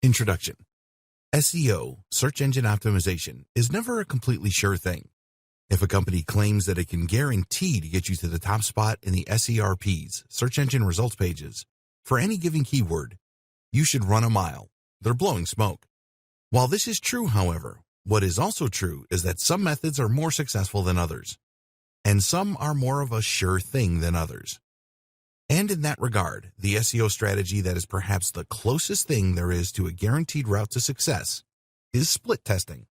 Introduction. SEO, search engine optimization, is never a completely sure thing. If a company claims that it can guarantee to get you to the top spot in the SERPs, search engine results pages, for any given keyword, you should run a mile. They're blowing smoke. While this is true, however, what is also true is that some methods are more successful than others, and some are more of a sure thing than others. And in that regard, the SEO strategy that is perhaps the closest thing there is to a guaranteed route to success is split testing.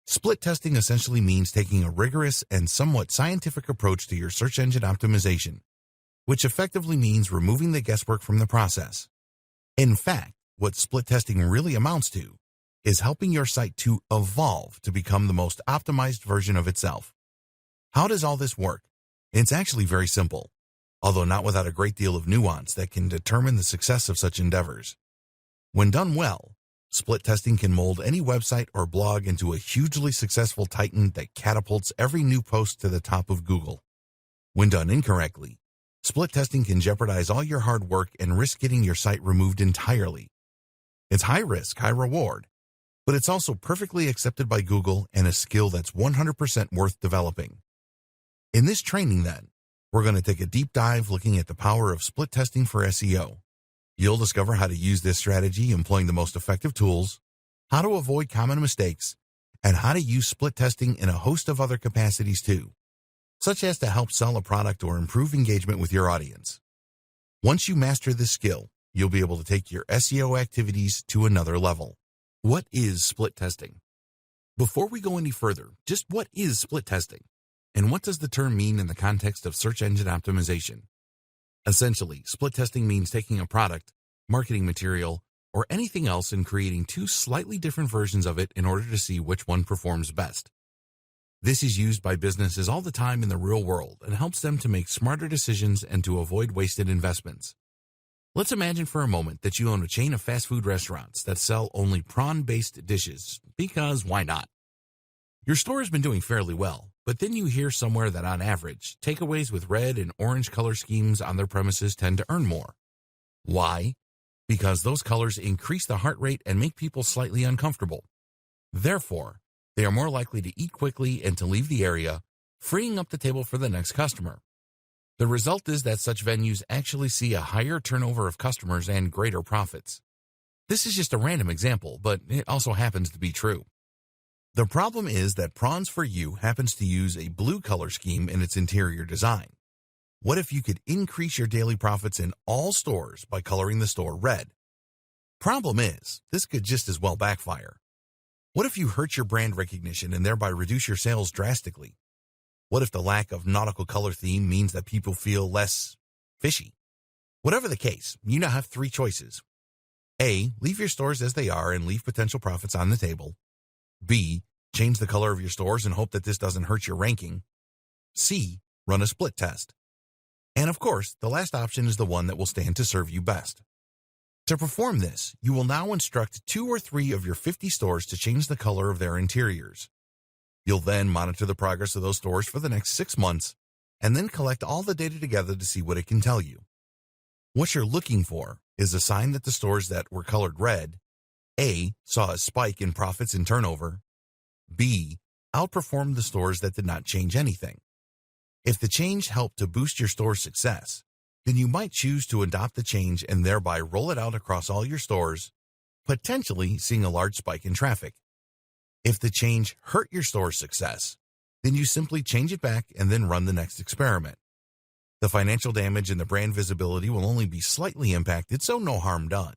Split testing essentially means taking a rigorous and somewhat scientific approach to your search engine optimization, which effectively means removing the guesswork from the process. In fact, what split testing really amounts to is helping your site to evolve to become the most optimized version of itself. How does all this work? It's actually very simple, although not without a great deal of nuance that can determine the success of such endeavors. When done well, split testing can mold any website or blog into a hugely successful titan that catapults every new post to the top of Google. When done incorrectly, split testing can jeopardize all your hard work and risk getting your site removed entirely. It's high risk, high reward, but it's also perfectly accepted by Google and a skill that's 100% worth developing. In this training, then, we're going to take a deep dive looking at the power of split testing for SEO. You'll discover how to use this strategy employing the most effective tools, how to avoid common mistakes, and how to use split testing in a host of other capacities too, such as to help sell a product or improve engagement with your audience. Once you master this skill, you'll be able to take your SEO activities to another level. What is split testing? Before we go any further, just what is split testing? And what does the term mean in the context of search engine optimization? Essentially, split testing means taking a product, marketing material, or anything else and creating two slightly different versions of it in order to see which one performs best. This is used by businesses all the time in the real world and helps them to make smarter decisions and to avoid wasted investments. Let's imagine for a moment that you own a chain of fast food restaurants that sell only prawn-based dishes, because why not? Your store has been doing fairly well, but then you hear somewhere that on average, takeaways with red and orange color schemes on their premises tend to earn more. Why? Because those colors increase the heart rate and make people slightly uncomfortable. Therefore, they are more likely to eat quickly and to leave the area, freeing up the table for the next customer. The result is that such venues actually see a higher turnover of customers and greater profits. This is just a random example, but it also happens to be true. The problem is that Prawns For You happens to use a blue color scheme in its interior design. What if you could increase your daily profits in all stores by coloring the store red? Problem is, this could just as well backfire. What if you hurt your brand recognition and thereby reduce your sales drastically? What if the lack of nautical color theme means that people feel less fishy? Whatever the case, you now have three choices. A, leave your stores as they are and leave potential profits on the table. B, change the color of your stores and hope that this doesn't hurt your ranking. C, run a split test. And of course, the last option is the one that will stand to serve you best. To perform this, you will now instruct 2 or 3 of your 50 stores to change the color of their interiors. You'll then monitor the progress of those stores for the next 6 months, and then collect all the data together to see what it can tell you. What you're looking for is a sign that the stores that were colored red, A, saw a spike in profits and turnover, B, outperformed the stores that did not change anything. If the change helped to boost your store's success, then you might choose to adopt the change and thereby roll it out across all your stores, potentially seeing a large spike in traffic. If the change hurt your store's success, then you simply change it back and then run the next experiment. The financial damage and the brand visibility will only be slightly impacted, so no harm done.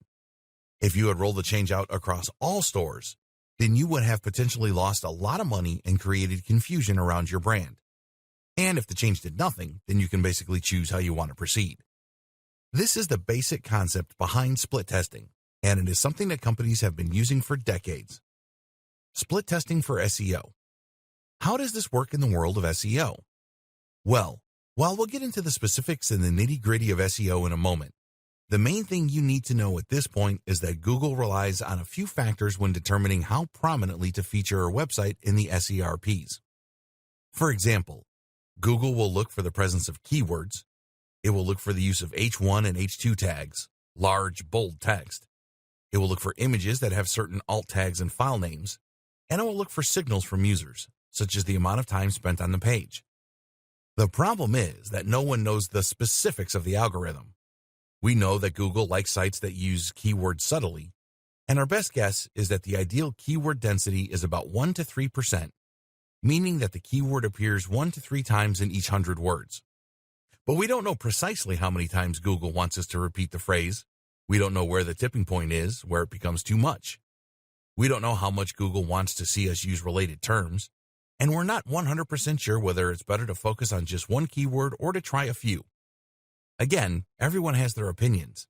If you had rolled the change out across all stores, then you would have potentially lost a lot of money and created confusion around your brand. And if the change did nothing, then you can basically choose how you want to proceed. This is the basic concept behind split testing, and it is something that companies have been using for decades. Split testing for SEO. How does this work in the world of SEO? Well, while we'll get into the specifics and the nitty-gritty of SEO in a moment, the main thing you need to know at this point is that Google relies on a few factors when determining how prominently to feature a website in the SERPs. For example, Google will look for the presence of keywords. It will look for the use of H1 and H2 tags, large, bold text. It will look for images that have certain alt tags and file names, and it will look for signals from users, such as the amount of time spent on the page. The problem is that no one knows the specifics of the algorithm. We know that Google likes sites that use keywords subtly, and our best guess is that the ideal keyword density is about 1 to 3%, meaning that the keyword appears 1 to 3 times in each 100 words. But we don't know precisely how many times Google wants us to repeat the phrase. We don't know where the tipping point is, where it becomes too much. We don't know how much Google wants to see us use related terms, and we're not 100% sure whether it's better to focus on just one keyword or to try a few. Again, everyone has their opinions.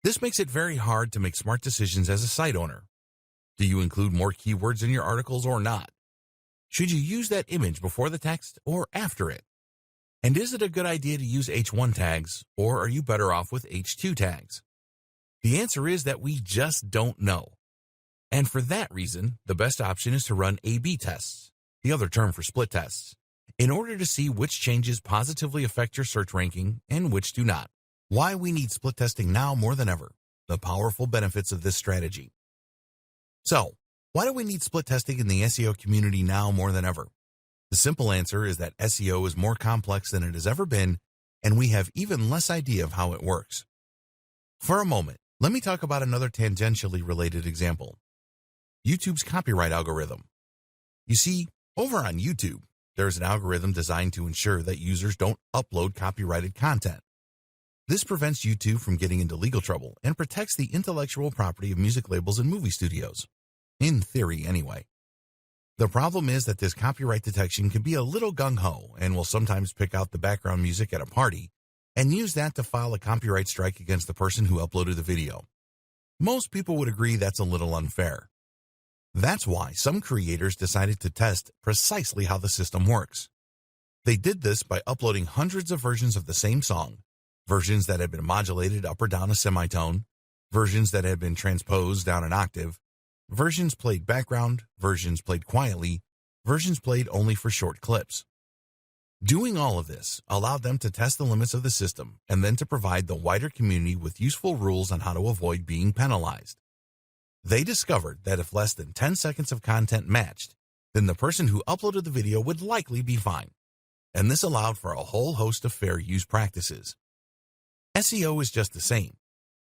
This makes it very hard to make smart decisions as a site owner. Do you include more keywords in your articles or not? Should you use that image before the text or after it? And is it a good idea to use H1 tags, or are you better off with H2 tags? The answer is that we just don't know. And for that reason, the best option is to run A/B tests, the other term for split tests, in order to see which changes positively affect your search ranking and which do not. Why we need split testing now more than ever, the powerful benefits of this strategy. So, why do we need split testing in the SEO community now more than ever? The simple answer is that SEO is more complex than it has ever been, and we have even less idea of how it works. For a moment, let me talk about another tangentially related example. YouTube's copyright algorithm. You see, over on YouTube, there is an algorithm designed to ensure that users don't upload copyrighted content. This prevents YouTube from getting into legal trouble and protects the intellectual property of music labels and movie studios. In theory, anyway. The problem is that this copyright detection can be a little gung-ho and will sometimes pick out the background music at a party and use that to file a copyright strike against the person who uploaded the video. Most people would agree that's a little unfair. That's why some creators decided to test precisely how the system works. They did this by uploading hundreds of versions of the same song, versions that had been modulated up or down a semitone, versions that had been transposed down an octave, versions played background, versions played quietly, versions played only for short clips. Doing all of this allowed them to test the limits of the system and then to provide the wider community with useful rules on how to avoid being penalized. They discovered that if less than 10 seconds of content matched, then the person who uploaded the video would likely be fine. And this allowed for a whole host of fair use practices. SEO is just the same.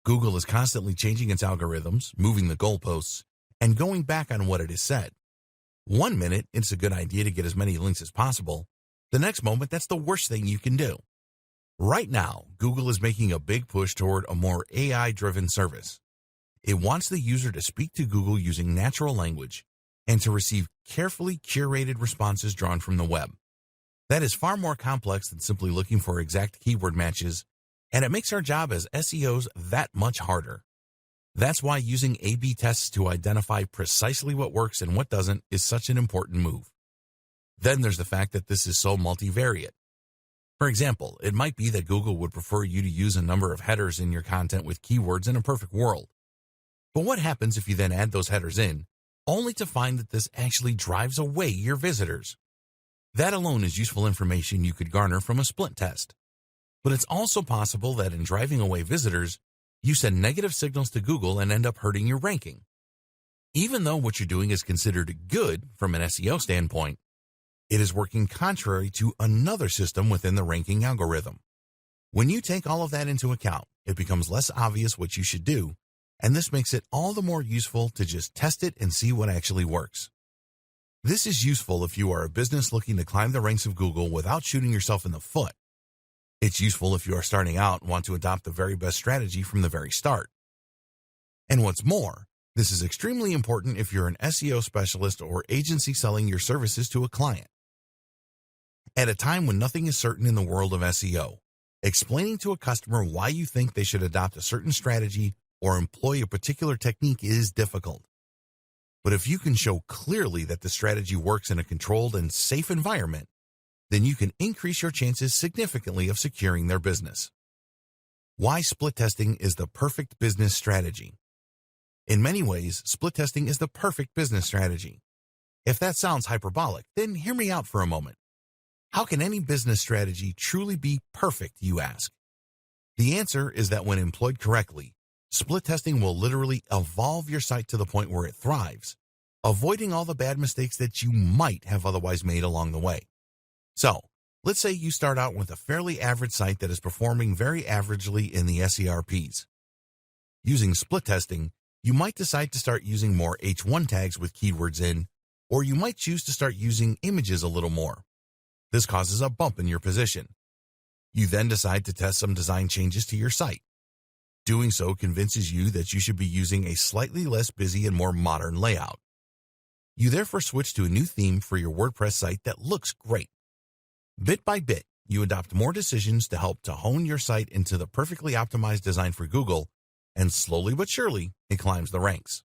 Google is constantly changing its algorithms, moving the goalposts, and going back on what it has said. One minute, it's a good idea to get as many links as possible. The next moment, that's the worst thing you can do. Right now, Google is making a big push toward a more AI-driven service. It wants the user to speak to Google using natural language and to receive carefully curated responses drawn from the web. That is far more complex than simply looking for exact keyword matches, and it makes our job as SEOs that much harder. That's why using A/B tests to identify precisely what works and what doesn't is such an important move. Then there's the fact that this is so multivariate. For example, it might be that Google would prefer you to use a number of headers in your content with keywords in a perfect world. But what happens if you then add those headers in, only to find that this actually drives away your visitors? That alone is useful information you could garner from a split test. But it's also possible that in driving away visitors, you send negative signals to Google and end up hurting your ranking. Even though what you're doing is considered good from an SEO standpoint, it is working contrary to another system within the ranking algorithm. When you take all of that into account, it becomes less obvious what you should do, and this makes it all the more useful to just test it and see what actually works. This is useful if you are a business looking to climb the ranks of Google without shooting yourself in the foot. It's useful if you are starting out and want to adopt the very best strategy from the very start. And what's more, this is extremely important if you're an SEO specialist or agency selling your services to a client. At a time when nothing is certain in the world of SEO, explaining to a customer why you think they should adopt a certain strategy or employ a particular technique is difficult. But if you can show clearly that the strategy works in a controlled and safe environment, then you can increase your chances significantly of securing their business. Why split testing is the perfect business strategy. In many ways, split testing is the perfect business strategy. If that sounds hyperbolic, then hear me out for a moment. How can any business strategy truly be perfect, you ask? The answer is that when employed correctly, Split testing will literally evolve your site to the point where it thrives, avoiding all the bad mistakes that you might have otherwise made along the way. So, let's say you start out with a fairly average site that is performing very averagely in the SERPs. Using split testing, you might decide to start using more H1 tags with keywords in, or you might choose to start using images a little more. This causes a bump in your position. You then decide to test some design changes to your site. Doing so convinces you that you should be using a slightly less busy and more modern layout. You therefore switch to a new theme for your WordPress site that looks great. Bit by bit, you adopt more decisions to help to hone your site into the perfectly optimized design for Google, and slowly but surely, it climbs the ranks.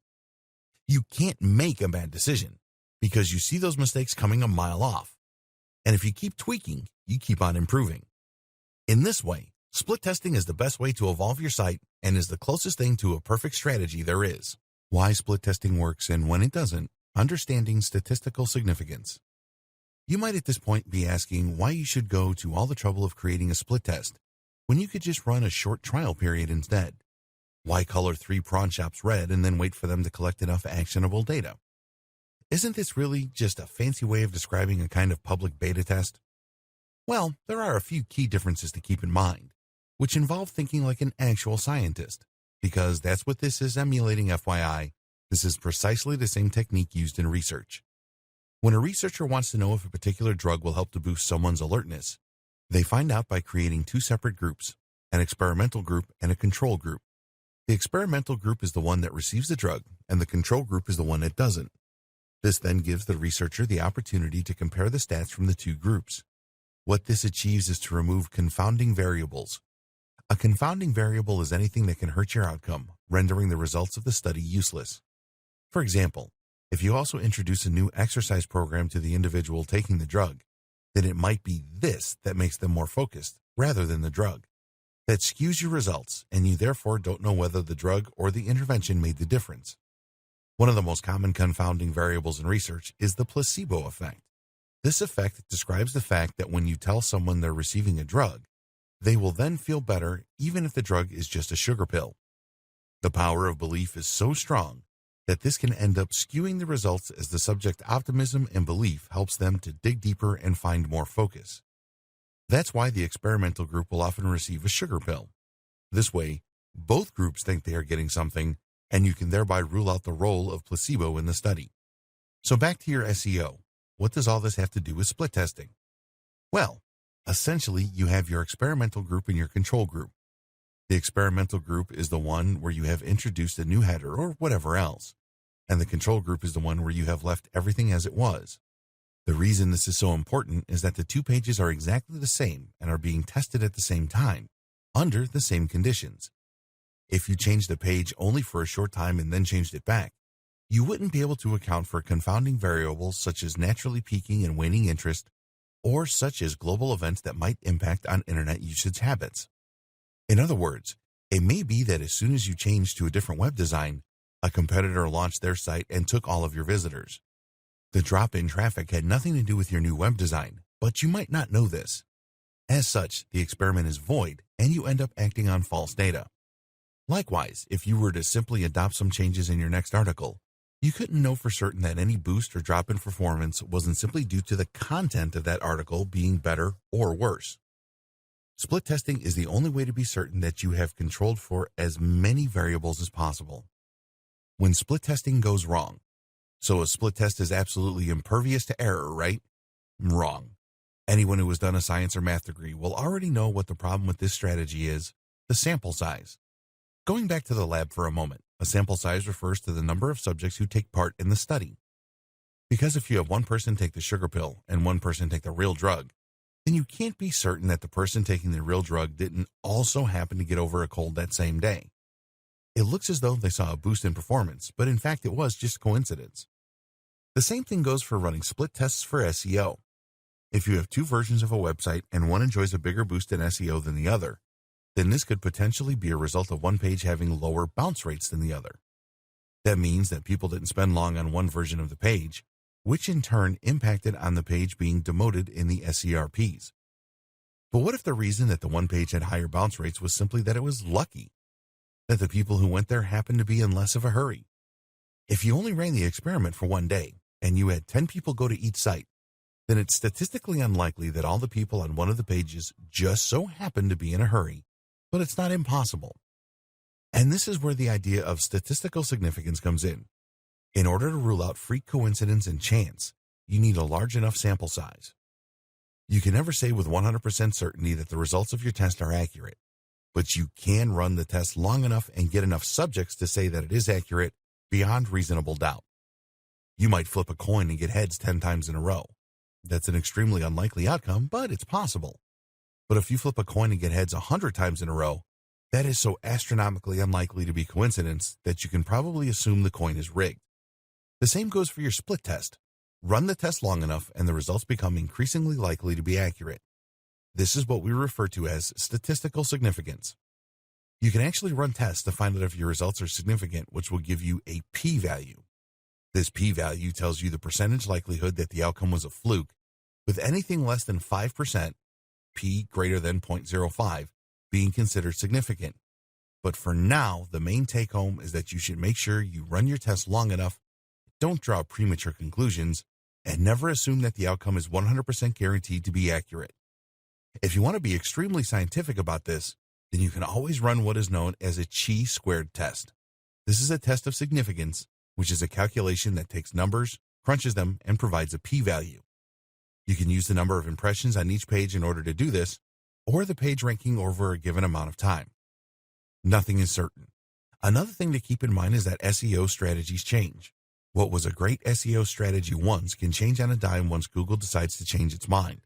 You can't make a bad decision because you see those mistakes coming a mile off. And if you keep tweaking, you keep on improving. In this way, split testing is the best way to evolve your site and is the closest thing to a perfect strategy there is. Why split testing works and when it doesn't, understanding statistical significance. You might at this point be asking why you should go to all the trouble of creating a split test when you could just run a short trial period instead. Why color 3 prawn shops red and then wait for them to collect enough actionable data? Isn't this really just a fancy way of describing a kind of public beta test? Well, there are a few key differences to keep in mind, which involve thinking like an actual scientist, because that's what this is emulating. FYI, this is precisely the same technique used in research. When a researcher wants to know if a particular drug will help to boost someone's alertness, they find out by creating 2 separate groups, an experimental group and a control group. The experimental group is the one that receives the drug, and the control group is the one that doesn't. This then gives the researcher the opportunity to compare the stats from the 2 groups. What this achieves is to remove confounding variables. A confounding variable is anything that can hurt your outcome, rendering the results of the study useless. For example, if you also introduce a new exercise program to the individual taking the drug, then it might be this that makes them more focused, rather than the drug. That skews your results, and you therefore don't know whether the drug or the intervention made the difference. One of the most common confounding variables in research is the placebo effect. This effect describes the fact that when you tell someone they're receiving a drug, they will then feel better even if the drug is just a sugar pill. The power of belief is so strong that this can end up skewing the results as the subject's optimism and belief helps them to dig deeper and find more focus. That's why the experimental group will often receive a sugar pill. This way, both groups think they are getting something, and you can thereby rule out the role of placebo in the study. So back to your SEO. What does all this have to do with split testing? Well, essentially, you have your experimental group and your control group. The experimental group is the one where you have introduced a new header or whatever else, and the control group is the one where you have left everything as it was. The reason this is so important is that the 2 pages are exactly the same and are being tested at the same time, under the same conditions. If you changed the page only for a short time and then changed it back, you wouldn't be able to account for confounding variables such as naturally peaking and waning interest, or such as global events that might impact on internet usage habits. In other words, it may be that as soon as you change to a different web design, a competitor launched their site and took all of your visitors. The drop in traffic had nothing to do with your new web design, but you might not know this. As such, the experiment is void, and you end up acting on false data. Likewise, if you were to simply adopt some changes in your next article, you couldn't know for certain that any boost or drop in performance wasn't simply due to the content of that article being better or worse. Split testing is the only way to be certain that you have controlled for as many variables as possible. When split testing goes wrong, so a split test is absolutely impervious to error, right? Wrong. Anyone who has done a science or math degree will already know what the problem with this strategy is: the sample size. Going back to the lab for a moment, a sample size refers to the number of subjects who take part in the study. Because if you have one person take the sugar pill and one person take the real drug, then you can't be certain that the person taking the real drug didn't also happen to get over a cold that same day. It looks as though they saw a boost in performance, but in fact it was just coincidence. The same thing goes for running split tests for SEO. If you have 2 versions of a website and one enjoys a bigger boost in SEO than the other, then this could potentially be a result of one page having lower bounce rates than the other. That means that people didn't spend long on one version of the page, which in turn impacted on the page being demoted in the SERPs. But what if the reason that the one page had higher bounce rates was simply that it was lucky? that the people who went there happened to be in less of a hurry. If you only ran the experiment for one day and you had 10 people go to each site, then it's statistically unlikely that all the people on one of the pages just so happened to be in a hurry, but it's not impossible. And this is where the idea of statistical significance comes in. In order to rule out freak coincidence and chance, you need a large enough sample size. You can never say with 100% certainty that the results of your test are accurate, but you can run the test long enough and get enough subjects to say that it is accurate beyond reasonable doubt. You might flip a coin and get heads 10 times in a row. That's an extremely unlikely outcome, but it's possible. But if you flip a coin and get heads 100 times in a row, that is so astronomically unlikely to be coincidence that you can probably assume the coin is rigged. The same goes for your split test. Run the test long enough and the results become increasingly likely to be accurate. This is what we refer to as statistical significance. You can actually run tests to find out if your results are significant, which will give you a p-value. This p-value tells you the percentage likelihood that the outcome was a fluke, with anything less than 5%, p greater than 0.05, being considered significant. But for now, the main take-home is that you should make sure you run your test long enough, don't draw premature conclusions, and never assume that the outcome is 100% guaranteed to be accurate. If you want to be extremely scientific about this, then you can always run what is known as a chi-squared test. This is a test of significance, which is a calculation that takes numbers, crunches them, and provides a p-value. You can use the number of impressions on each page in order to do this, or the page ranking over a given amount of time. Nothing is certain. Another thing to keep in mind is that SEO strategies change. What was a great SEO strategy once can change on a dime once Google decides to change its mind.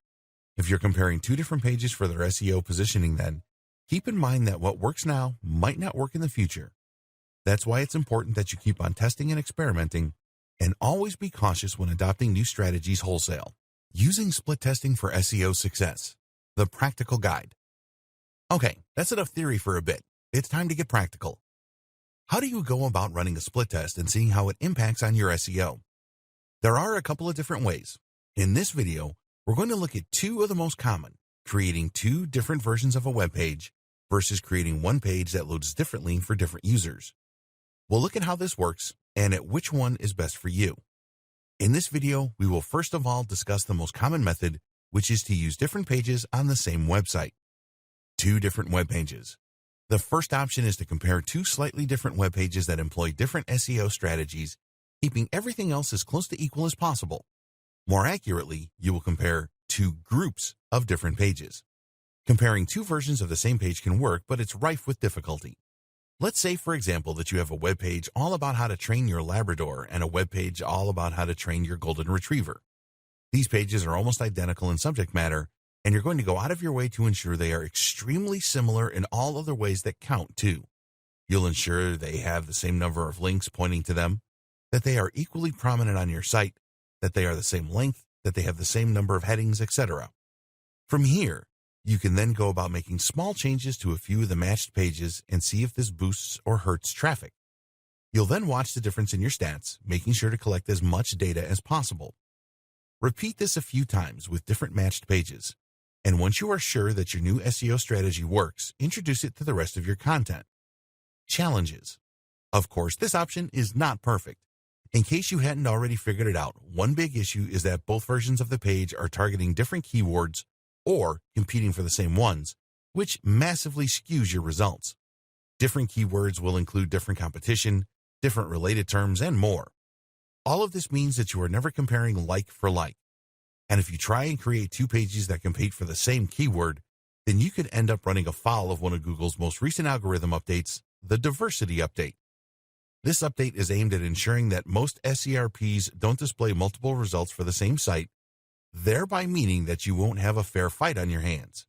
If you're comparing two different pages for their SEO positioning then, keep in mind that what works now might not work in the future. That's why it's important that you keep on testing and experimenting, and always be cautious when adopting new strategies wholesale. Using split testing for SEO success. The practical guide. Okay, that's enough theory for a bit. It's time to get practical. How do you go about running a split test and seeing how it impacts on your SEO? There are a couple of different ways. In this video, we're going to look at two of the most common, creating two different versions of a web page versus creating one page that loads differently for different users. We'll look at how this works and at which one is best for you. In this video, we will first of all discuss the most common method, which is to use different pages on the same website. Two different web pages. The first option is to compare two slightly different web pages that employ different SEO strategies, keeping everything else as close to equal as possible. More accurately, you will compare two groups of different pages. Comparing two versions of the same page can work, but it's rife with difficulty. Let's say, for example, that you have a web page all about how to train your Labrador and a web page all about how to train your Golden Retriever. These pages are almost identical in subject matter, and you're going to go out of your way to ensure they are extremely similar in all other ways that count, too. You'll ensure they have the same number of links pointing to them, that they are equally prominent on your site, that they are the same length, that they have the same number of headings, etc. From here, you can then go about making small changes to a few of the matched pages and see if this boosts or hurts traffic. You'll then watch the difference in your stats, making sure to collect as much data as possible. Repeat this a few times with different matched pages, and once you are sure that your new SEO strategy works, introduce it to the rest of your content. Challenges. Of course, this option is not perfect. In case you hadn't already figured it out, one big issue is that both versions of the page are targeting different keywords or competing for the same ones, which massively skews your results. Different keywords will include different competition, different related terms, and more. All of this means that you are never comparing like for like. And if you try and create two pages that compete for the same keyword, then you could end up running afoul of one of Google's most recent algorithm updates, the diversity update. This update is aimed at ensuring that most SERPs don't display multiple results for the same site, thereby meaning that you won't have a fair fight on your hands.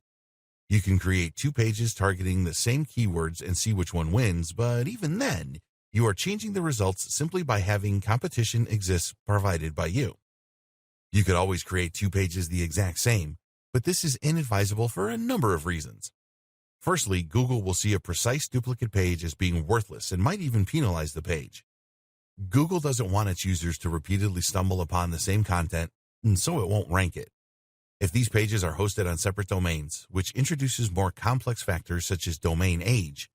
You can create two pages targeting the same keywords and see which one wins, but even then, you are changing the results simply by having competition exist provided by you. You could always create two pages the exact same, but this is inadvisable for a number of reasons. Firstly, Google will see a precise duplicate page as being worthless and might even penalize the page. Google doesn't want its users to repeatedly stumble upon the same content, and so it won't rank it. If these pages are hosted on separate domains, which introduces more complex factors such as domain age,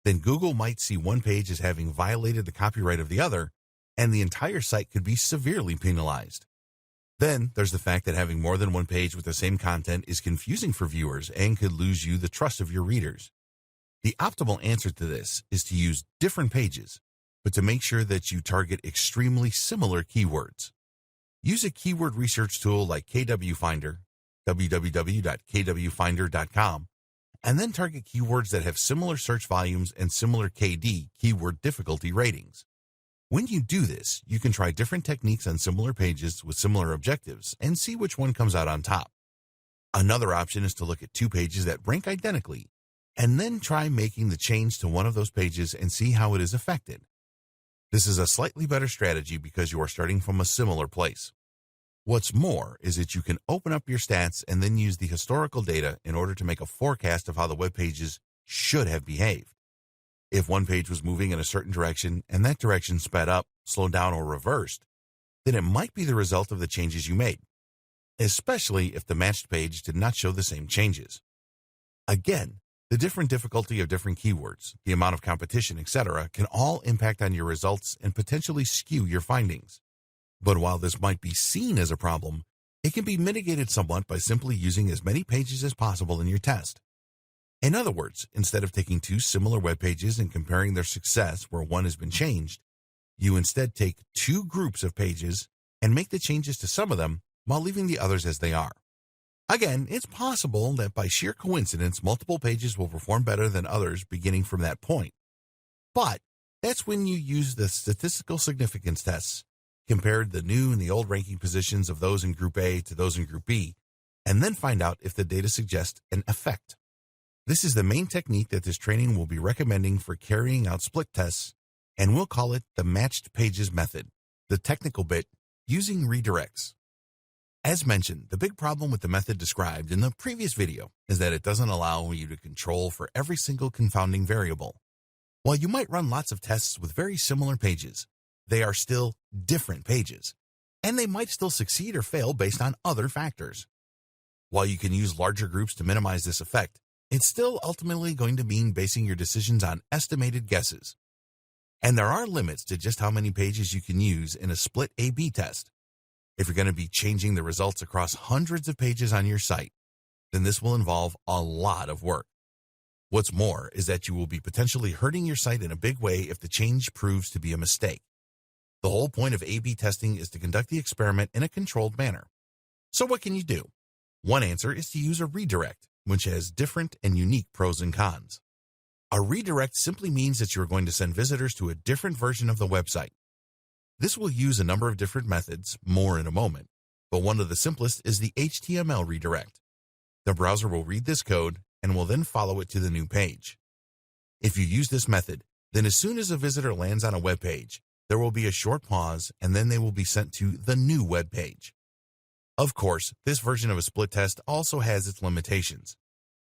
then Google might see one page as having violated the copyright of the other, and the entire site could be severely penalized. Then there's the fact that having more than one page with the same content is confusing for viewers and could lose you the trust of your readers. The optimal answer to this is to use different pages, but to make sure that you target extremely similar keywords. Use a keyword research tool like KW Finder, www.kwfinder.com, and then target keywords that have similar search volumes and similar KD, keyword difficulty ratings. When you do this, you can try different techniques on similar pages with similar objectives and see which one comes out on top. Another option is to look at two pages that rank identically, and then try making the change to one of those pages and see how it is affected. This is a slightly better strategy because you are starting from a similar place. What's more is that you can open up your stats and then use the historical data in order to make a forecast of how the web pages should have behaved. If one page was moving in a certain direction and that direction sped up, slowed down, or reversed, then it might be the result of the changes you made, especially if the matched page did not show the same changes. Again, the different difficulty of different keywords, the amount of competition, etc., can all impact on your results and potentially skew your findings. But while this might be seen as a problem, it can be mitigated somewhat by simply using as many pages as possible in your test. In other words, instead of taking two similar web pages and comparing their success where one has been changed, you instead take two groups of pages and make the changes to some of them while leaving the others as they are. Again, it's possible that by sheer coincidence, multiple pages will perform better than others beginning from that point. But that's when you use the statistical significance tests, compare the new and the old ranking positions of those in Group A to those in Group B, and then find out if the data suggests an effect. This is the main technique that this training will be recommending for carrying out split tests, and we'll call it the matched pages method, the technical bit, using redirects. As mentioned, the big problem with the method described in the previous video is that it doesn't allow you to control for every single confounding variable. While you might run lots of tests with very similar pages, they are still different pages, and they might still succeed or fail based on other factors. While you can use larger groups to minimize this effect, it's still ultimately going to mean basing your decisions on estimated guesses. And there are limits to just how many pages you can use in a split A/B test. If you're going to be changing the results across hundreds of pages on your site, then this will involve a lot of work. What's more is that you will be potentially hurting your site in a big way if the change proves to be a mistake. The whole point of A/B testing is to conduct the experiment in a controlled manner. So what can you do? One answer is to use a redirect, which has different and unique pros and cons. A redirect simply means that you're going to send visitors to a different version of the website. This will use a number of different methods, more in a moment, but one of the simplest is the HTML redirect. The browser will read this code and will then follow it to the new page. If you use this method, then as soon as a visitor lands on a web page, there will be a short pause and then they will be sent to the new web page. Of course, this version of a split test also has its limitations.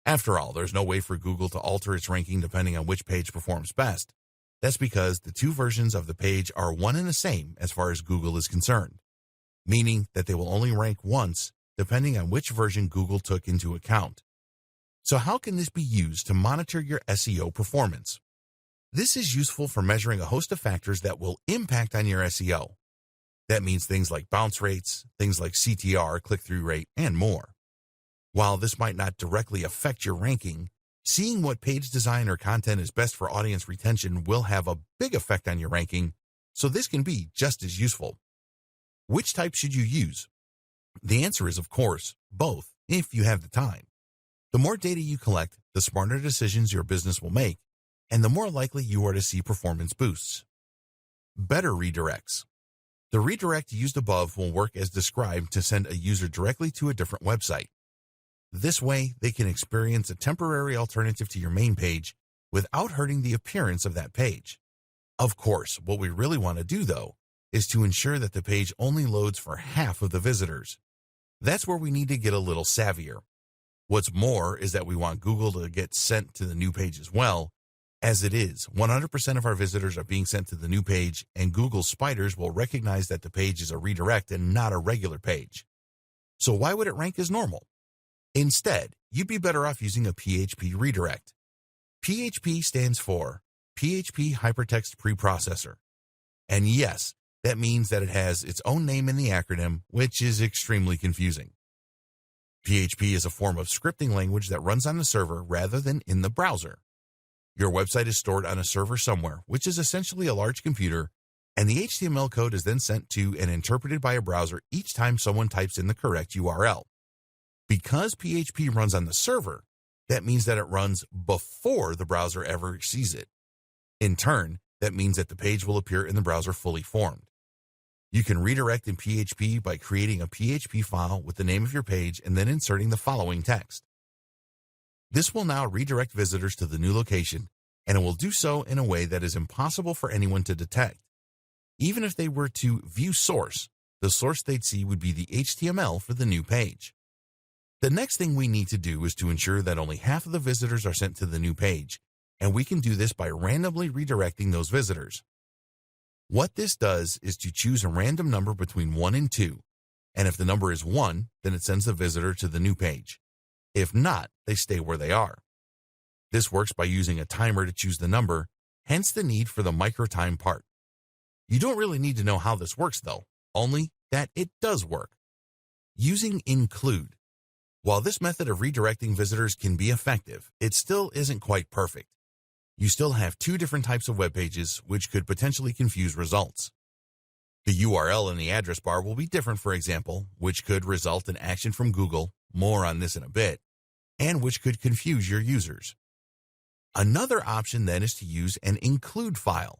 After all, there's no way for Google to alter its ranking depending on which page performs best. That's because the two versions of the page are one and the same as far as Google is concerned, meaning that they will only rank once depending on which version Google took into account. So how can this be used to monitor your SEO performance? This is useful for measuring a host of factors that will impact on your SEO. That means things like bounce rates, things like CTR, click-through rate, and more. While this might not directly affect your ranking, seeing what page design or content is best for audience retention will have a big effect on your ranking, so this can be just as useful. Which type should you use? The answer is, of course, both, if you have the time. The more data you collect, the smarter decisions your business will make, and the more likely you are to see performance boosts. Better redirects. The redirect used above will work as described to send a user directly to a different website. This way, they can experience a temporary alternative to your main page without hurting the appearance of that page. Of course, what we really want to do, though, is to ensure that the page only loads for half of the visitors. That's where we need to get a little savvier. What's more is that we want Google to get sent to the new page as well. As it is, 100% of our visitors are being sent to the new page, and Google spiders will recognize that the page is a redirect and not a regular page. So why would it rank as normal? Instead, you'd be better off using a PHP redirect. PHP stands for PHP Hypertext Preprocessor. And yes, that means that it has its own name in the acronym, which is extremely confusing. PHP is a form of scripting language that runs on the server rather than in the browser. Your website is stored on a server somewhere, which is essentially a large computer, and the HTML code is then sent to and interpreted by a browser each time someone types in the correct URL. Because PHP runs on the server, that means that it runs before the browser ever sees it. In turn, that means that the page will appear in the browser fully formed. You can redirect in PHP by creating a PHP file with the name of your page and then inserting the following text. This will now redirect visitors to the new location, and it will do so in a way that is impossible for anyone to detect. Even if they were to view source, the source they'd see would be the HTML for the new page. The next thing we need to do is to ensure that only half of the visitors are sent to the new page, and we can do this by randomly redirecting those visitors. What this does is to choose a random number between 1 and 2, and if the number is 1, then it sends the visitor to the new page. If not, they stay where they are. This works by using a timer to choose the number, hence the need for the micro-time part. You don't really need to know how this works though, only that it does work. Using include. While this method of redirecting visitors can be effective, it still isn't quite perfect. You still have two different types of web pages, which could potentially confuse results. The URL in the address bar will be different, for example, which could result in action from Google, more on this in a bit, and which could confuse your users. Another option then is to use an include file.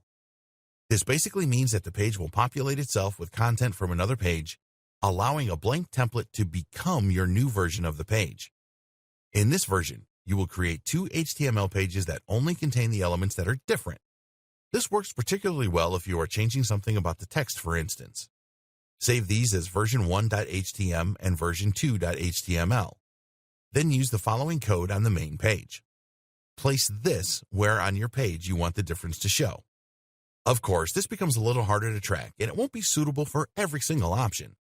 This basically means that the page will populate itself with content from another page, allowing a blank template to become your new version of the page. In this version, you will create two HTML pages that only contain the elements that are different. This works particularly well if you are changing something about the text, for instance. Save these as version 1.htm and version 2.html. Then use the following code on the main page. Place this where on your page you want the difference to show. Of course, this becomes a little harder to track, and it won't be suitable for every single option.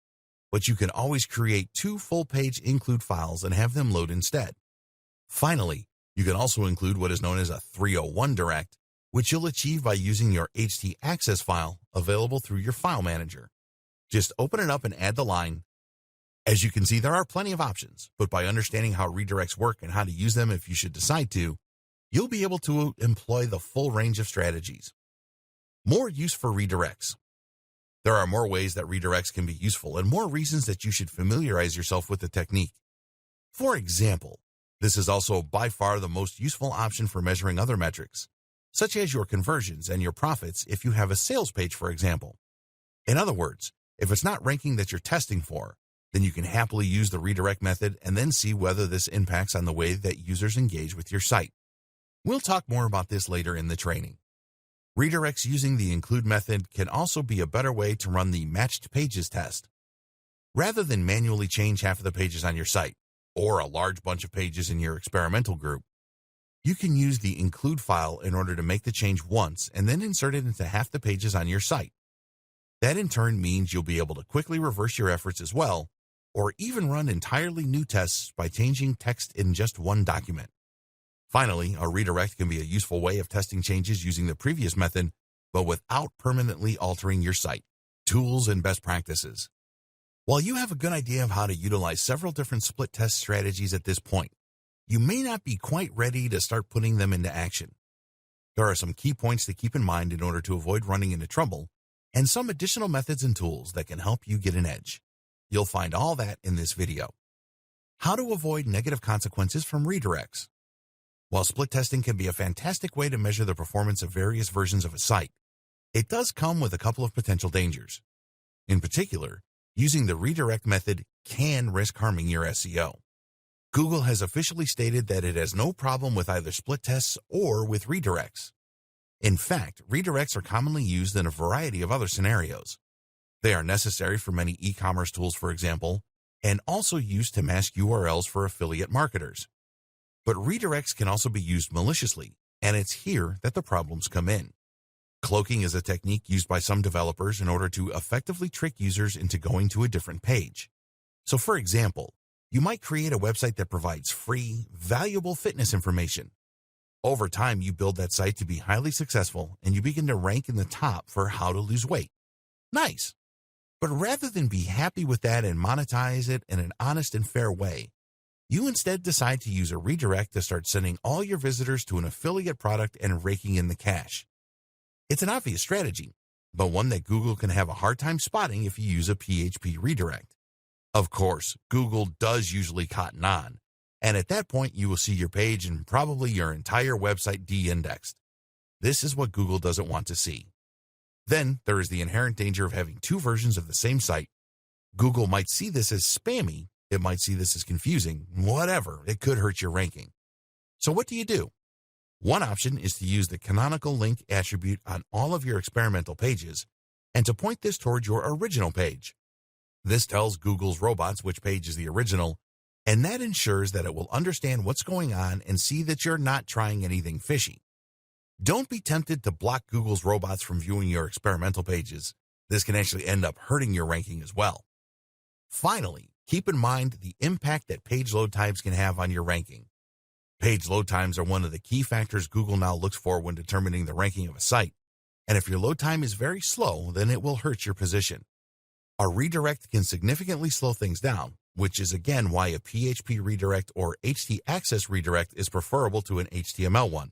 But you can always create two full-page include files and have them load instead. Finally, you can also include what is known as a 301 direct, which you'll achieve by using your htaccess file available through your file manager. Just open it up and add the line. As you can see, there are plenty of options, but by understanding how redirects work and how to use them if you should decide to, you'll be able to employ the full range of strategies. More use for redirects. There are more ways that redirects can be useful and more reasons that you should familiarize yourself with the technique. For example, this is also by far the most useful option for measuring other metrics, such as your conversions and your profits if you have a sales page, for example. In other words, if it's not ranking that you're testing for, then you can happily use the redirect method and then see whether this impacts on the way that users engage with your site. We'll talk more about this later in the training. Redirects using the include method can also be a better way to run the matched pages test. Rather than manually change half of the pages on your site, or a large bunch of pages in your experimental group, you can use the include file in order to make the change once and then insert it into half the pages on your site. That in turn means you'll be able to quickly reverse your efforts as well, or even run entirely new tests by changing text in just one document. Finally, a redirect can be a useful way of testing changes using the previous method, but without permanently altering your site. Tools and best practices. While you have a good idea of how to utilize several different split test strategies at this point, you may not be quite ready to start putting them into action. There are some key points to keep in mind in order to avoid running into trouble, and some additional methods and tools that can help you get an edge. You'll find all that in this video. How to avoid negative consequences from redirects. While split testing can be a fantastic way to measure the performance of various versions of a site, it does come with a couple of potential dangers. In particular, using the redirect method can risk harming your SEO. Google has officially stated that it has no problem with either split tests or with redirects. In fact, redirects are commonly used in a variety of other scenarios. They are necessary for many e-commerce tools, for example, and also used to mask URLs for affiliate marketers. But redirects can also be used maliciously, and it's here that the problems come in. Cloaking is a technique used by some developers in order to effectively trick users into going to a different page. So for example, you might create a website that provides free, valuable fitness information. Over time, you build that site to be highly successful and you begin to rank in the top for how to lose weight. Nice. But rather than be happy with that and monetize it in an honest and fair way, you instead decide to use a redirect to start sending all your visitors to an affiliate product and raking in the cash. It's an obvious strategy, but one that Google can have a hard time spotting if you use a PHP redirect. Of course, Google does usually cotton on, and at that point you will see your page and probably your entire website de-indexed. This is what Google doesn't want to see. Then there is the inherent danger of having two versions of the same site. Google might see this as spammy, it might see this as confusing, whatever, it could hurt your ranking. So what do? One option is to use the canonical link attribute on all of your experimental pages and to point this towards your original page. This tells Google's robots which page is the original, and that ensures that it will understand what's going on and see that you're not trying anything fishy. Don't be tempted to block Google's robots from viewing your experimental pages. This can actually end up hurting your ranking as well. Finally, keep in mind the impact that page load times can have on your ranking. Page load times are one of the key factors Google now looks for when determining the ranking of a site, and if your load time is very slow, then it will hurt your position. A redirect can significantly slow things down, which is again why a PHP redirect or htaccess redirect is preferable to an HTML one.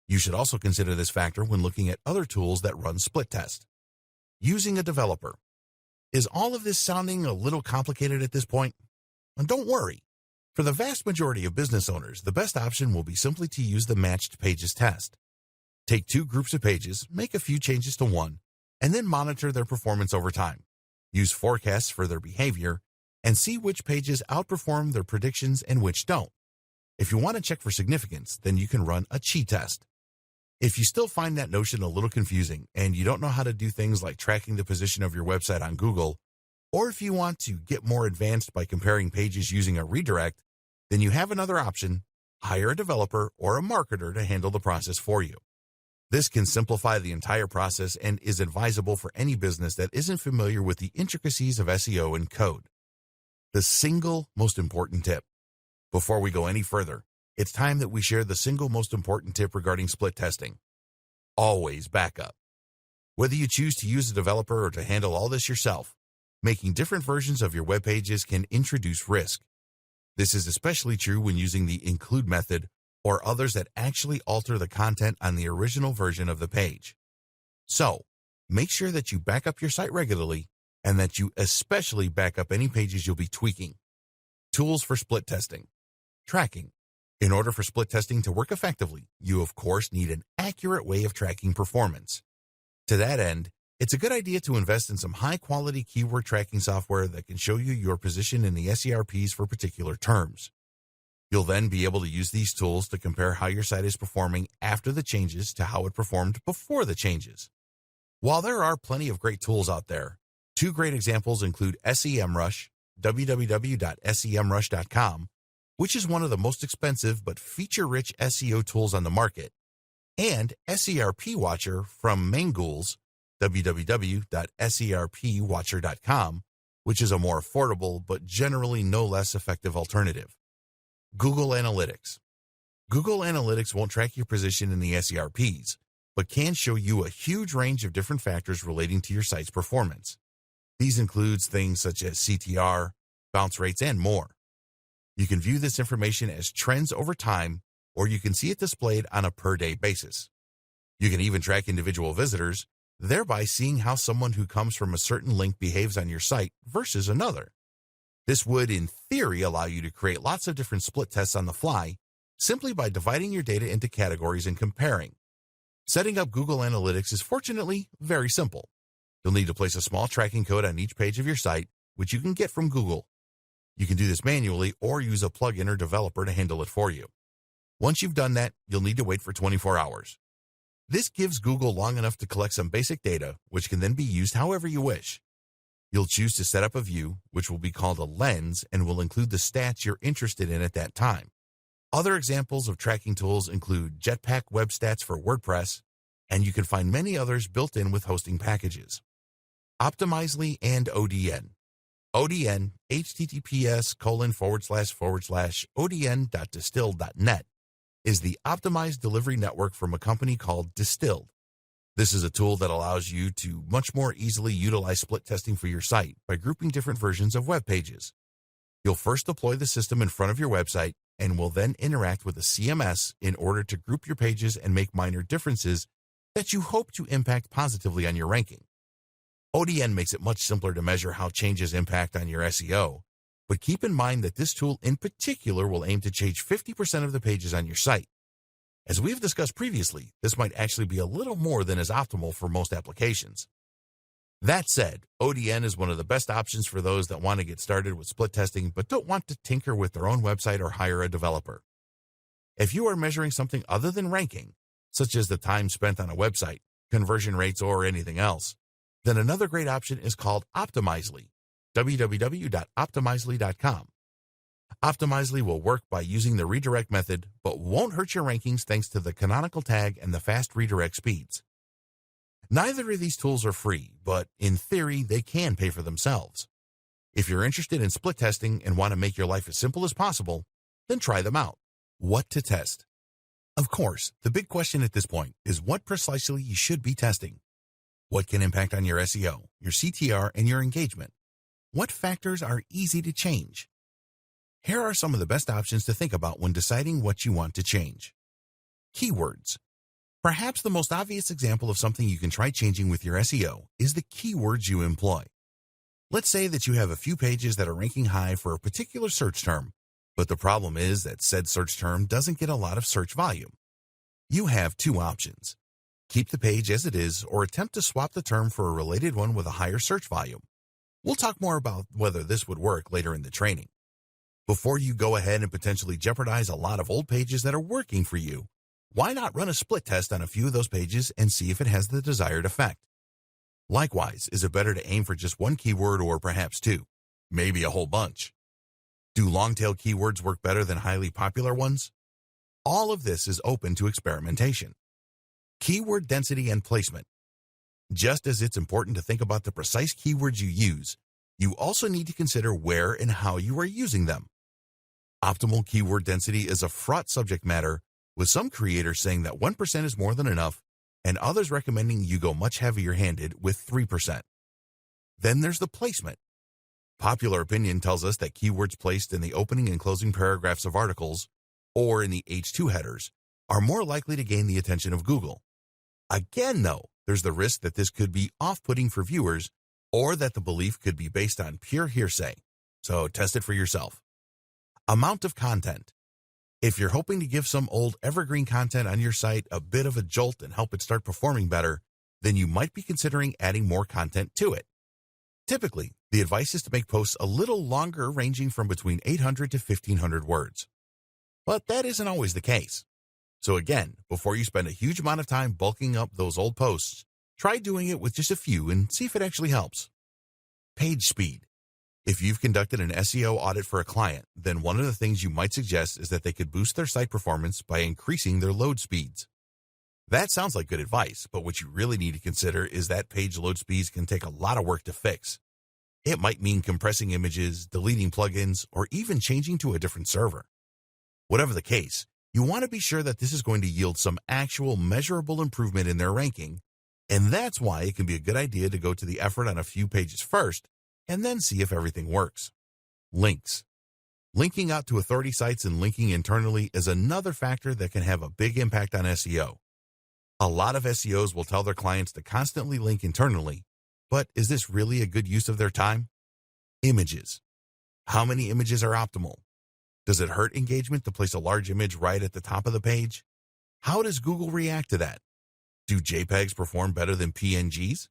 You should also consider this factor when looking at other tools that run split test. Using a developer. Is all of this sounding a little complicated at this point? And don't worry. For the vast majority of business owners, the best option will be simply to use the matched pages test. Take two groups of pages, make a few changes to one, and then monitor their performance over time. Use forecasts for their behavior, and see which pages outperform their predictions and which don't. If you want to check for significance, then you can run a chi test. If you still find that notion a little confusing and you don't know how to do things like tracking the position of your website on Google, or if you want to get more advanced by comparing pages using a redirect, then you have another option: hire a developer or a marketer to handle the process for you. This can simplify the entire process and is advisable for any business that isn't familiar with the intricacies of SEO and code. The single most important tip. Before we go any further, it's time that we share the single most important tip regarding split testing. Always back up. Whether you choose to use a developer or to handle all this yourself, making different versions of your web pages can introduce risk. This is especially true when using the include method or others that actually alter the content on the original version of the page. So, make sure that you back up your site regularly and that you especially back up any pages you'll be tweaking. Tools for split testing. Tracking. In order for split testing to work effectively, you of course need an accurate way of tracking performance. To that end, it's a good idea to invest in some high-quality keyword tracking software that can show you your position in the SERPs for particular terms. You'll then be able to use these tools to compare how your site is performing after the changes to how it performed before the changes. While there are plenty of great tools out there, two great examples include SEMrush, www.semrush.com, which is one of the most expensive but feature-rich SEO tools on the market, and SERP Watcher from Mangools, www.serpwatcher.com, which is a more affordable but generally no less effective alternative. Google Analytics. Google Analytics won't track your position in the SERPs, but can show you a huge range of different factors relating to your site's performance. These include things such as CTR, bounce rates, and more. You can view this information as trends over time, or you can see it displayed on a per-day basis. You can even track individual visitors, thereby seeing how someone who comes from a certain link behaves on your site versus another. This would, in theory, allow you to create lots of different split tests on the fly, simply by dividing your data into categories and comparing. Setting up Google Analytics is fortunately very simple. You'll need to place a small tracking code on each page of your site, which you can get from Google. You can do this manually or use a plugin or developer to handle it for you. Once you've done that, you'll need to wait for 24 hours. This gives Google long enough to collect some basic data, which can then be used however you wish. You'll choose to set up a view, which will be called a lens and will include the stats you're interested in at that time. Other examples of tracking tools include Jetpack Web Stats for WordPress, and you can find many others built in with hosting packages. Optimizely and ODN. ODN, https://odn.distill.net, is the Optimized Delivery Network from a company called Distilled. This is a tool that allows you to much more easily utilize split testing for your site by grouping different versions of web pages. You'll first deploy the system in front of your website and will then interact with a CMS in order to group your pages and make minor differences that you hope to impact positively on your ranking. ODN makes it much simpler to measure how changes impact on your SEO, but keep in mind that this tool in particular will aim to change 50% of the pages on your site. As we've discussed previously, this might actually be a little more than is optimal for most applications. That said, ODN is one of the best options for those that want to get started with split testing but don't want to tinker with their own website or hire a developer. If you are measuring something other than ranking, such as the time spent on a website, conversion rates, or anything else, then another great option is called Optimizely, www.optimizely.com. Optimizely will work by using the redirect method, but won't hurt your rankings thanks to the canonical tag and the fast redirect speeds. Neither of these tools are free, but in theory, they can pay for themselves. If you're interested in split testing and want to make your life as simple as possible, then try them out. What to test? Of course, the big question at this point is what precisely you should be testing. What can impact on your SEO, your CTR, and your engagement? What factors are easy to change? Here are some of the best options to think about when deciding what you want to change. Keywords. Perhaps the most obvious example of something you can try changing with your SEO is the keywords you employ. Let's say that you have a few pages that are ranking high for a particular search term, but the problem is that said search term doesn't get a lot of search volume. You have two options. Keep the page as it is or attempt to swap the term for a related one with a higher search volume. We'll talk more about whether this would work later in the training. Before you go ahead and potentially jeopardize a lot of old pages that are working for you, why not run a split test on a few of those pages and see if it has the desired effect? Likewise, is it better to aim for just one keyword or perhaps two, maybe a whole bunch? Do long-tail keywords work better than highly popular ones? All of this is open to experimentation. Keyword density and placement. Just as it's important to think about the precise keywords you use, you also need to consider where and how you are using them. Optimal keyword density is a fraught subject matter, with some creators saying that 1% is more than enough, and others recommending you go much heavier-handed with 3%. Then there's the placement. Popular opinion tells us that keywords placed in the opening and closing paragraphs of articles, or in the H2 headers, are more likely to gain the attention of Google. Again, though, there's the risk that this could be off-putting for viewers, or that the belief could be based on pure hearsay. So test it for yourself. Amount of content. If you're hoping to give some old evergreen content on your site a bit of a jolt and help it start performing better, then you might be considering adding more content to it. Typically, the advice is to make posts a little longer, ranging from between 800 to 1,500 words. But that isn't always the case. So again, before you spend a huge amount of time bulking up those old posts, try doing it with just a few and see if it actually helps. Page speed. If you've conducted an SEO audit for a client, then one of the things you might suggest is that they could boost their site performance by increasing their load speeds. That sounds like good advice, but what you really need to consider is that page load speeds can take a lot of work to fix. It might mean compressing images, deleting plugins, or even changing to a different server. Whatever the case, you want to be sure that this is going to yield some actual measurable improvement in their ranking, and that's why it can be a good idea to go to the effort on a few pages first, and then see if everything works. Links. Linking out to authority sites and linking internally is another factor that can have a big impact on SEO. A lot of SEOs will tell their clients to constantly link internally, but is this really a good use of their time? Images. How many images are optimal? Does it hurt engagement to place a large image right at the top of the page? How does Google react to that? Do JPEGs perform better than PNGs?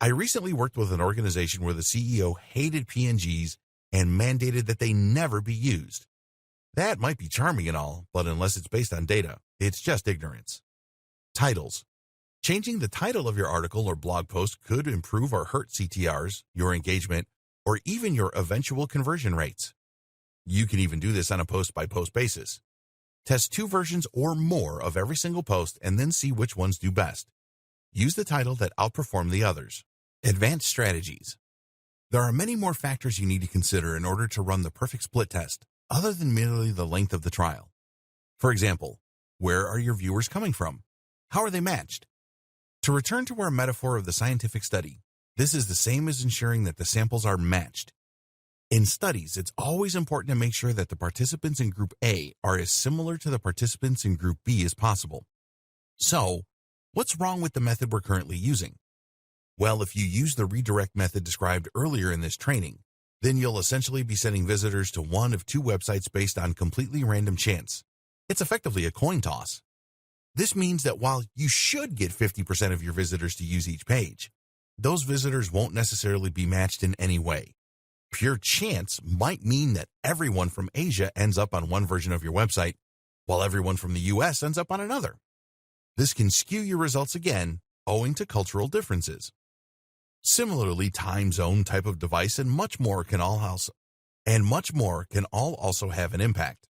I recently worked with an organization where the CEO hated PNGs and mandated that they never be used. That might be charming and all, but unless it's based on data, it's just ignorance. Titles. Changing the title of your article or blog post could improve or hurt CTRs, your engagement, or even your eventual conversion rates. You can even do this on a post-by-post basis. Test 2 versions or more of every single post and then see which ones do best. Use the title that outperformed the others. Advanced strategies. There are many more factors you need to consider in order to run the perfect split test, other than merely the length of the trial. For example, Where are your viewers coming from? How are they matched? To return to our metaphor of the scientific study, this is the same as ensuring that the samples are matched. In studies, it's always important to make sure that the participants in Group A are as similar to the participants in Group B as possible. So, what's wrong with the method we're currently using? Well, if you use the redirect method described earlier in this training, then you'll essentially be sending visitors to one of two websites based on completely random chance. It's effectively a coin toss. This means that while you should get 50% of your visitors to use each page, those visitors won't necessarily be matched in any way. Pure chance might mean that everyone from Asia ends up on one version of your website, while everyone from the US ends up on another. This can skew your results again, owing to cultural differences. Similarly, time zone, type of device, and much more can all also have an impact.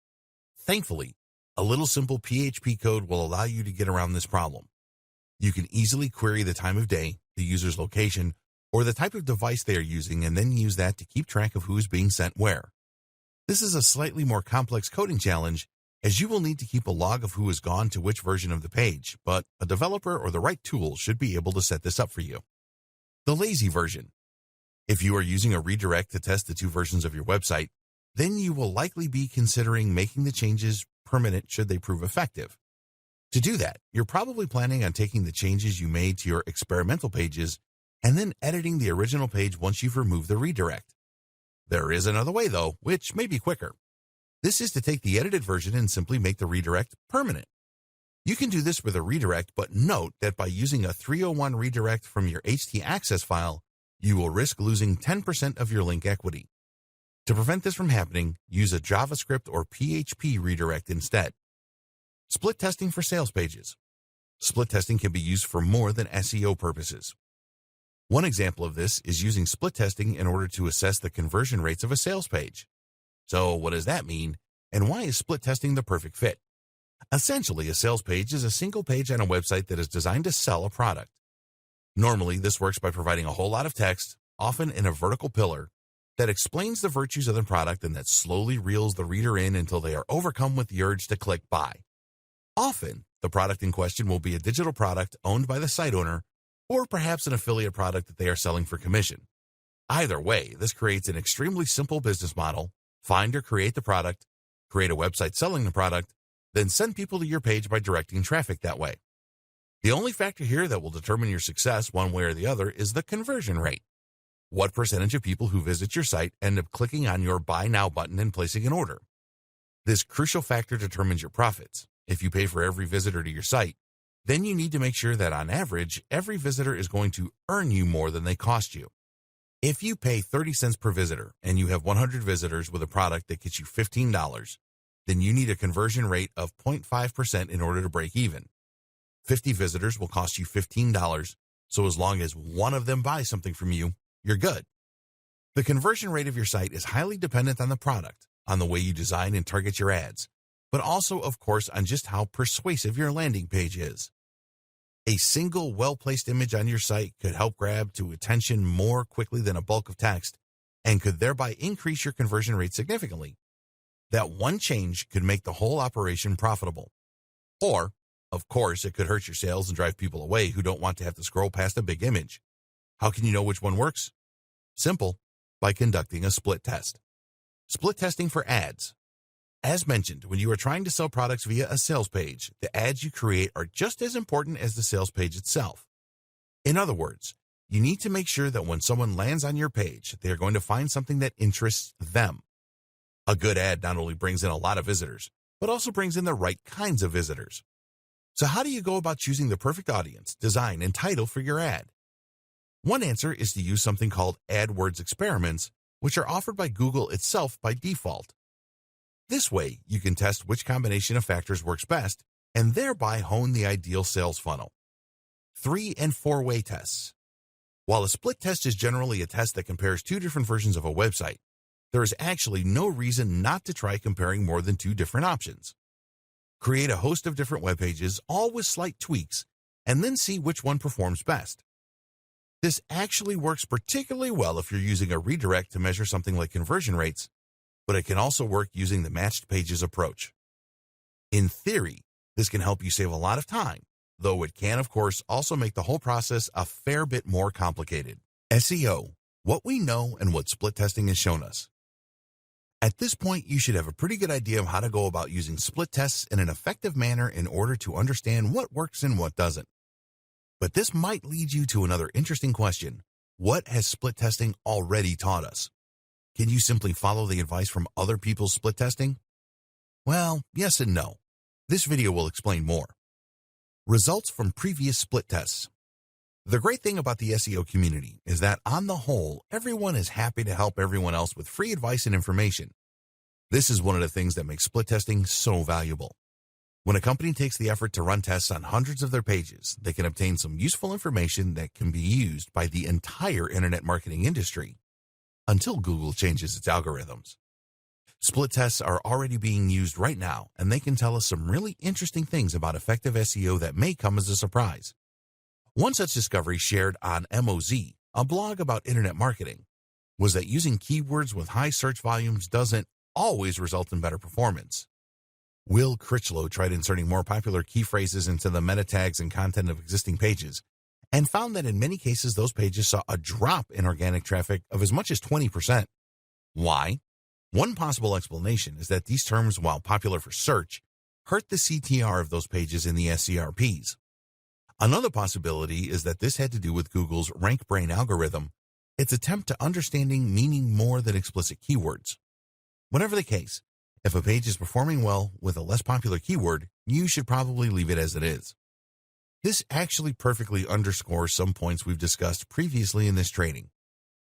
Thankfully, a little simple PHP code will allow you to get around this problem. You can easily query the time of day, the user's location, or the type of device they are using, and then use that to keep track of who is being sent where. This is a slightly more complex coding challenge, as you will need to keep a log of who has gone to which version of the page, but a developer or the right tool should be able to set this up for you. The lazy version. If you are using a redirect to test the two versions of your website, then you will likely be considering making the changes permanent should they prove effective. To do that, you're probably planning on taking the changes you made to your experimental pages and then editing the original page once you've removed the redirect. There is another way, though, which may be quicker. This is to take the edited version and simply make the redirect permanent. You can do this with a redirect, but note that by using a 301 redirect from your htaccess file, you will risk losing 10% of your link equity. To prevent this from happening, use a JavaScript or PHP redirect instead. Split testing for sales pages. Split testing can be used for more than SEO purposes. One example of this is using split testing in order to assess the conversion rates of a sales page. So what does that mean, and why is split testing the perfect fit? Essentially, a sales page is a single page on a website that is designed to sell a product. Normally, this works by providing a whole lot of text, often in a vertical pillar, that explains the virtues of the product and that slowly reels the reader in until they are overcome with the urge to click buy. Often, the product in question will be a digital product owned by the site owner, or perhaps an affiliate product that they are selling for commission. Either way, this creates an extremely simple business model: find or create the product, create a website selling the product, then send people to your page by directing traffic that way. The only factor here that will determine your success one way or the other is the conversion rate. What percentage of people who visit your site end up clicking on your Buy Now button and placing an order? This crucial factor determines your profits. If you pay for every visitor to your site, then you need to make sure that on average, every visitor is going to earn you more than they cost you. If you pay 30 cents per visitor and you have 100 visitors with a product that gets you $15, then you need a conversion rate of 0.5% in order to break even. 50 visitors will cost you $15, so as long as one of them buys something from you, you're good. The conversion rate of your site is highly dependent on the product, on the way you design and target your ads, but also, of course, on just how persuasive your landing page is. A single well-placed image on your site could help grab to attention more quickly than a bulk of text and could thereby increase your conversion rate significantly. That one change could make the whole operation profitable. Or, of course, it could hurt your sales and drive people away who don't want to have to scroll past a big image. How can you know which one works? Simple, by conducting a split test. Split testing for ads. As mentioned, when you are trying to sell products via a sales page, the ads you create are just as important as the sales page itself. In other words, you need to make sure that when someone lands on your page, they are going to find something that interests them. A good ad not only brings in a lot of visitors, but also brings in the right kinds of visitors. So how do you go about choosing the perfect audience, design, and title for your ad? One answer is to use something called AdWords experiments, which are offered by Google itself by default. This way, you can test which combination of factors works best and thereby hone the ideal sales funnel. 3- and 4-way tests. While a split test is generally a test that compares two different versions of a website, there is actually no reason not to try comparing more than two different options. Create a host of different web pages, all with slight tweaks, and then see which one performs best. This actually works particularly well if you're using a redirect to measure something like conversion rates, but it can also work using the matched pages approach. In theory, This can help you save a lot of time, though it can, of course, also make the whole process a fair bit more complicated. SEO, what we know and what split testing has shown us. At this point, you should have a pretty good idea of how to go about using split tests in an effective manner in order to understand what works and what doesn't. But this might lead you to another interesting question. What has split testing already taught us? Can you simply follow the advice from other people's split testing? Well, yes and no. This video will explain more. Results from previous split tests. The great thing about the SEO community is that, on the whole, everyone is happy to help everyone else with free advice and information. This is one of the things that makes split testing so valuable. When a company takes the effort to run tests on hundreds of their pages, they can obtain some useful information that can be used by the entire internet marketing industry, until Google changes its algorithms. Split tests are already being used right now, and they can tell us some really interesting things about effective SEO that may come as a surprise. One such discovery shared on MOZ, a blog about internet marketing, was that using keywords with high search volumes doesn't always result in better performance. Will Critchlow tried inserting more popular key phrases into the meta tags and content of existing pages, and found that in many cases those pages saw a drop in organic traffic of as much as 20%. Why? One possible explanation is that these terms, while popular for search, hurt the CTR of those pages in the SERPs. Another possibility is that this had to do with Google's rank brain algorithm, its attempt to understanding meaning more than explicit keywords. Whatever the case, if a page is performing well with a less popular keyword, you should probably leave it as it is. This actually perfectly underscores some points we've discussed previously in this training.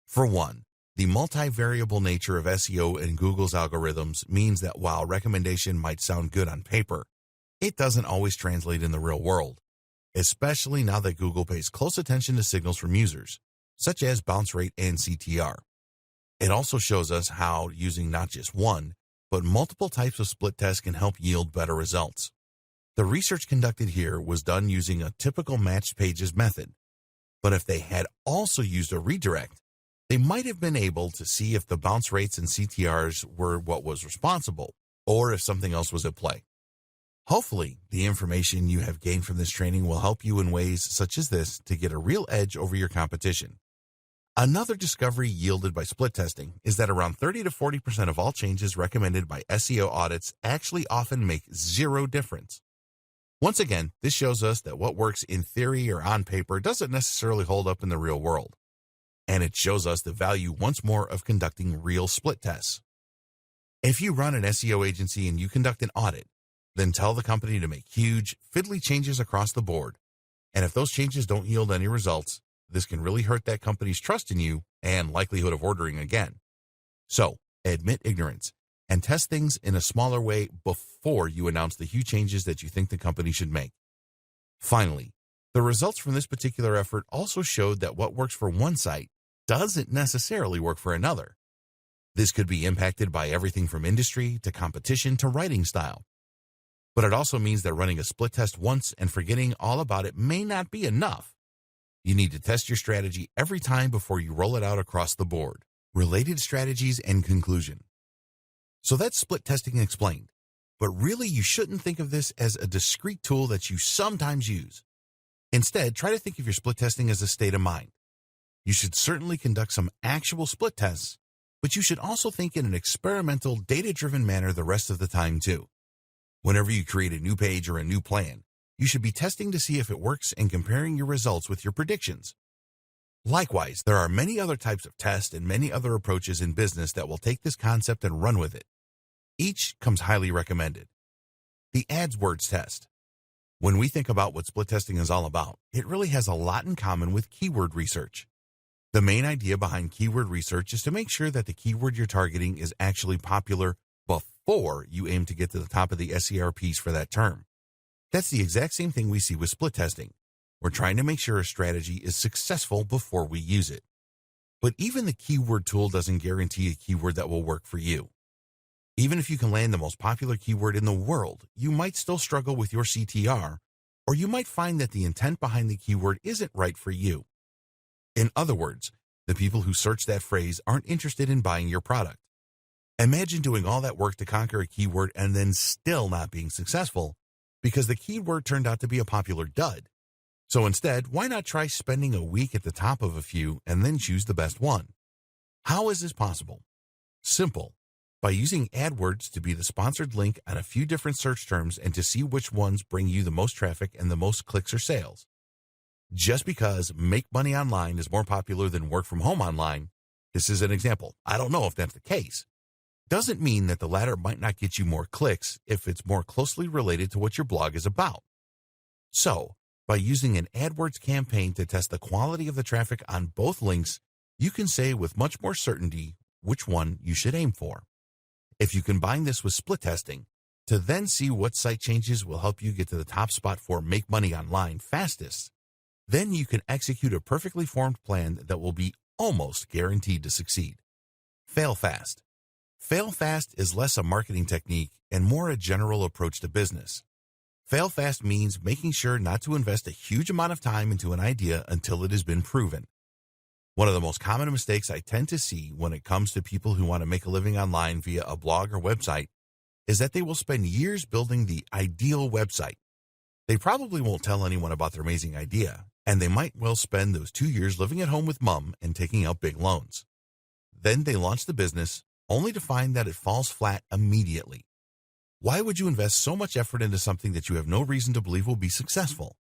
For one, the multivariable nature of SEO and Google's algorithms means that while recommendation might sound good on paper, it doesn't always translate in the real world, especially now that Google pays close attention to signals from users, such as bounce rate and CTR. It also shows us how using not just one, but multiple types of split tests can help yield better results. The research conducted here was done using a typical matched pages method, but if they had also used a redirect, they might have been able to see if the bounce rates and CTRs were what was responsible, or if something else was at play. Hopefully, the information you have gained from this training will help you in ways such as this to get a real edge over your competition. Another discovery yielded by split testing is that around 30 to 40% of all changes recommended by SEO audits actually often make zero difference. Once again, this shows us that what works in theory or on paper doesn't necessarily hold up in the real world. And it shows us the value once more of conducting real split tests. If you run an SEO agency and you conduct an audit, then tell the company to make huge, fiddly changes across the board. And if those changes don't yield any results, this can really hurt that company's trust in you and likelihood of ordering again. So, admit ignorance and test things in a smaller way before you announce the huge changes that you think the company should make. Finally, the results from this particular effort also showed that what works for one site doesn't necessarily work for another. This could be impacted by everything from industry to competition to writing style. But it also means that running a split test once and forgetting all about it may not be enough. You need to test your strategy every time before you roll it out across the board. Related strategies and conclusion. So that's split testing explained. But really, you shouldn't think of this as a discrete tool that you sometimes use. Instead, try to think of your split testing as a state of mind. You should certainly conduct some actual split tests, but you should also think in an experimental, data-driven manner the rest of the time too. Whenever you create a new page or a new plan, you should be testing to see if it works and comparing your results with your predictions. Likewise, there are many other types of tests and many other approaches in business that will take this concept and run with it. Each comes highly recommended. The AdWords test. When we think about what split testing is all about, it really has a lot in common with keyword research. The main idea behind keyword research is to make sure that the keyword you're targeting is actually popular before you aim to get to the top of the SERPs for that term. That's the exact same thing we see with split testing. We're trying to make sure a strategy is successful before we use it. But even the keyword tool doesn't guarantee a keyword that will work for you. Even if you can land the most popular keyword in the world, you might still struggle with your CTR, or you might find that the intent behind the keyword isn't right for you. In other words, the people who search that phrase aren't interested in buying your product. Imagine doing all that work to conquer a keyword and then still not being successful because the keyword turned out to be a popular dud. So instead, why not try spending a week at the top of a few and then choose the best one? How is this possible? Simple. By using AdWords to be the sponsored link on a few different search terms and to see which ones bring you the most traffic and the most clicks or sales. Just because make money online is more popular than work from home online, this is an example. I don't know if that's the case. Doesn't mean that the latter might not get you more clicks if it's more closely related to what your blog is about. So, by using an AdWords campaign to test the quality of the traffic on both links, you can say with much more certainty which one you should aim for. If you combine this with split testing, to then see what site changes will help you get to the top spot for make money online fastest, then you can execute a perfectly formed plan that will be almost guaranteed to succeed. Fail fast. Fail fast is less a marketing technique and more a general approach to business. Fail fast means making sure not to invest a huge amount of time into an idea until it has been proven. One of the most common mistakes I tend to see when it comes to people who want to make a living online via a blog or website is that they will spend years building the ideal website. They probably won't tell anyone about their amazing idea, and they might well spend those 2 years living at home with mom and taking out big loans. Then they launch the business, only to find that it falls flat immediately. Why would you invest so much effort into something that you have no reason to believe will be successful?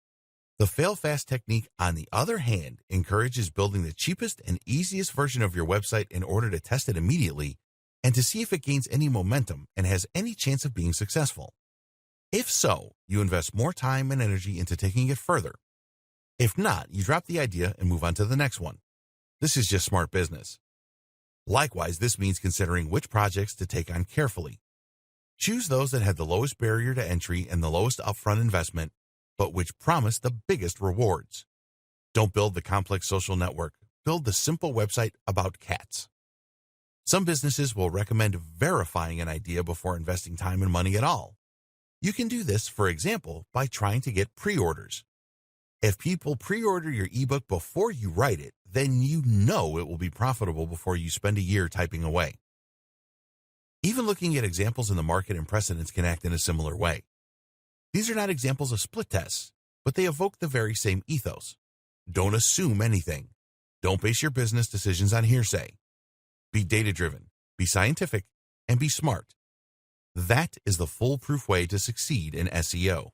The fail-fast technique, on the other hand, encourages building the cheapest and easiest version of your website in order to test it immediately and to see if it gains any momentum and has any chance of being successful. If so, you invest more time and energy into taking it further. If not, you drop the idea and move on to the next one. This is just smart business. Likewise, this means considering which projects to take on carefully. Choose those that have the lowest barrier to entry and the lowest upfront investment, but which promise the biggest rewards. Don't build the complex social network. Build the simple website about cats. Some businesses will recommend verifying an idea before investing time and money at all. You can do this, for example, by trying to get pre-orders. If people pre-order your ebook before you write it, then you know it will be profitable before you spend a year typing away. Even looking at examples in the market and precedents can act in a similar way. These are not examples of split tests, but they evoke the very same ethos. Don't assume anything. Don't base your business decisions on hearsay. Be data-driven, be scientific, and be smart. That is the foolproof way to succeed in SEO.